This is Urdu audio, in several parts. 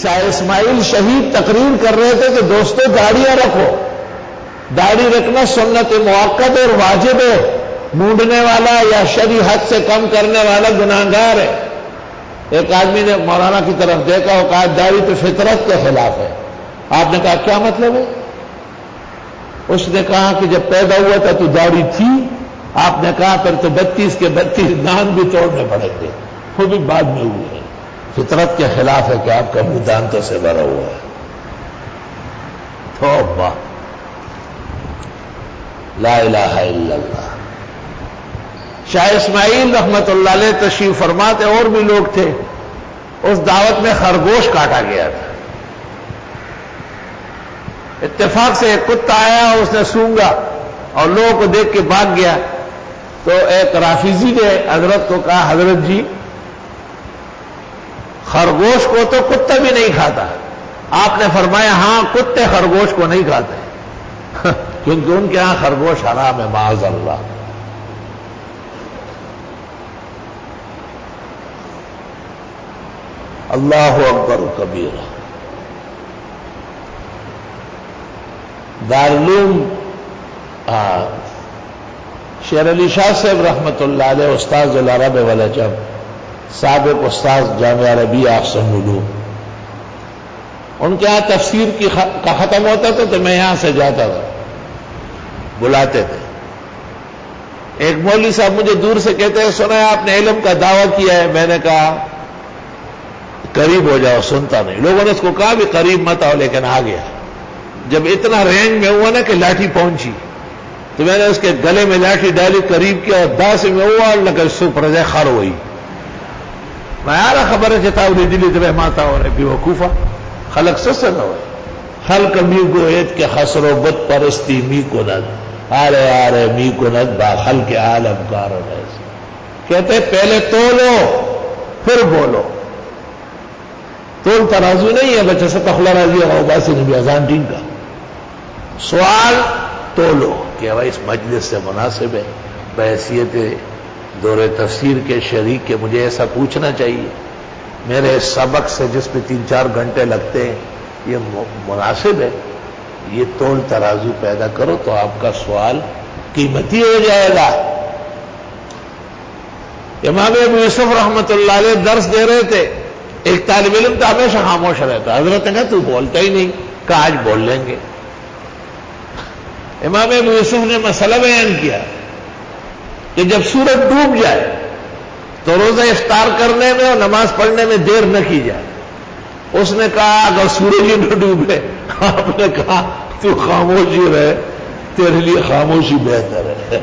شاہ اسماعیل شہید تقریر کر رہے تھے کہ دوستو داڑیاں رکھو، داڑھی رکھنا سنت مؤکد اور واجب ہے، مونڈنے والا یا شرعی حد سے کم کرنے والا گناہگار ہے۔ ایک آدمی نے مولانا کی طرف دیکھا اور کہا داڑھی تو فطرت کے خلاف ہے۔ آپ نے کہا کیا مطلب ہے؟ اس نے کہا کہ جب پیدا ہوا تھا تو داڑھی تھی، آپ نے کہا پھر تو 32 کے 32 دان بھی توڑنے پڑے تھے، وہ بھی بعد میں ہوئے ہیں۔ فطرت کے خلاف ہے کہ آپ کا منہ دانتوں سے بھرا ہوا ہے۔ توبہ، لا الہ الا اللہ۔ شاہ اسماعیل رحمت اللہ علیہ تشریف فرماتے، اور بھی لوگ تھے، اس دعوت میں خرگوش کاٹا گیا تھا۔ اتفاق سے ایک کتا آیا اور اس نے سونگا اور لوگوں کو دیکھ کے بھاگ گیا، تو ایک رافضی نے حضرت کو کہا حضرت جی خرگوش کو تو کتا بھی نہیں کھاتا۔ آپ نے فرمایا ہاں کتے خرگوش کو نہیں کھاتے کیونکہ ان کے ہاں خرگوش حرام ہے، معاذ اللہ۔ اللہ اکبر کبیرہ۔ دارالعلوم شیر علی شاہ صاحب رحمت اللہ علیہ استاذ العرب والعجم، سابق استاذ جامعہ عربیہ احسن العلوم، ان کے یہاں تفسیر کا ختم ہوتا تھا تو میں یہاں سے جاتا تھا، بلاتے تھے۔ ایک مولوی صاحب مجھے دور سے کہتے ہیں سنا ہے آپ نے علم کا دعویٰ کیا ہے؟ میں نے کہا قریب ہو جاؤ، سنتا نہیں۔ لوگوں نے اس کو کہا بھی قریب مت آؤ، لیکن آ گیا۔ جب اتنا رینج میں ہوا نا کہ لاٹھی پہنچی تو میں نے اس کے گلے میں لاٹھی ڈالی، قریب کیا اور داس میں ہوا لگا سپر خر ہوئی۔ میں یارا خبر ہے چتاولی دلی تو ماتا ہو رہے بھی وقوفہ خلق سے نہ ہوئے خلق می گویت کے خسر و بت پرستی می کند آرے آرے می کند با خلق عالم کارن ایسے۔ کہتے پہلے تولو پھر بولو۔ تول ترازو نہیں ہے بچہ سے تخلا راضی ہو باسی نبی اذان دین کا سوال تولو کہ بھائی اس مجلس سے مناسب ہے، بحیثیت دور تفسیر کے شریک کے مجھے ایسا پوچھنا چاہیے، میرے سبق سے جس پہ 3-4 گھنٹے لگتے ہیں یہ مناسب ہے؟ یہ تول ترازو پیدا کرو تو آپ کا سوال قیمتی ہو جائے گا۔ امام ابو یوسف رحمت اللہ علیہ درس دے رہے تھے، ایک طالب علم تو ہمیشہ خاموش رہتا، حضرت نے کہا تو بولتا ہی نہیں، کہا آج بول لیں گے۔ امام ابو یوسف نے مسئلہ بیان کیا کہ جب سورج ڈوب جائے تو روزہ افطار کرنے میں اور نماز پڑھنے میں دیر نہ کی جائے۔ اس نے کہا اگر سورج ہی نہ ڈوبے، آپ نے کہا تو خاموش ہی رہے، تیرے لیے خاموشی بہتر ہے،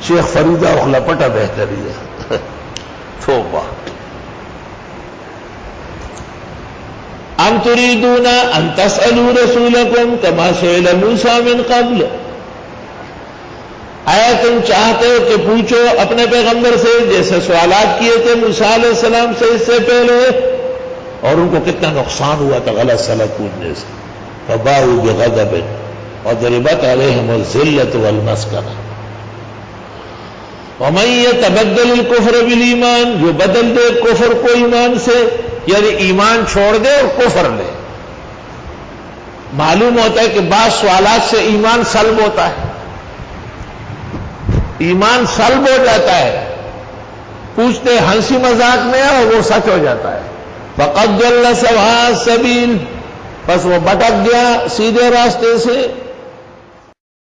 شیخ فریدہ اخلاپٹا بہتر ہی ہے۔ توبہ۔ ام تريدون ان تسألوا رسولكم كما سئل موسى من قبل، آیا تم چاہتے ہو کہ پوچھو اپنے پیغمبر سے جیسے سوالات کیے تھے موسیٰ علیہ السلام سے اس سے پہلے، اور ان کو کتنا نقصان ہوا تھا غلط سلک کودنے سے۔ فباؤوا بغضب وضربت عليهم الذلة والمسكنة ومن يتبدل الكفر بالایمان، جو بدل دے کفر کو ایمان سے، یعنی ایمان چھوڑ دے اور کفر لے۔ معلوم ہوتا ہے کہ بعض سوالات سے ایمان سلب ہوتا ہے، ایمان سلب ہو جاتا ہے، پوچھتے ہنسی مذاق میں اور وہ سچ ہو جاتا ہے۔ فقد ضل سواء السبیل، بس وہ بھٹک گیا سیدھے راستے سے۔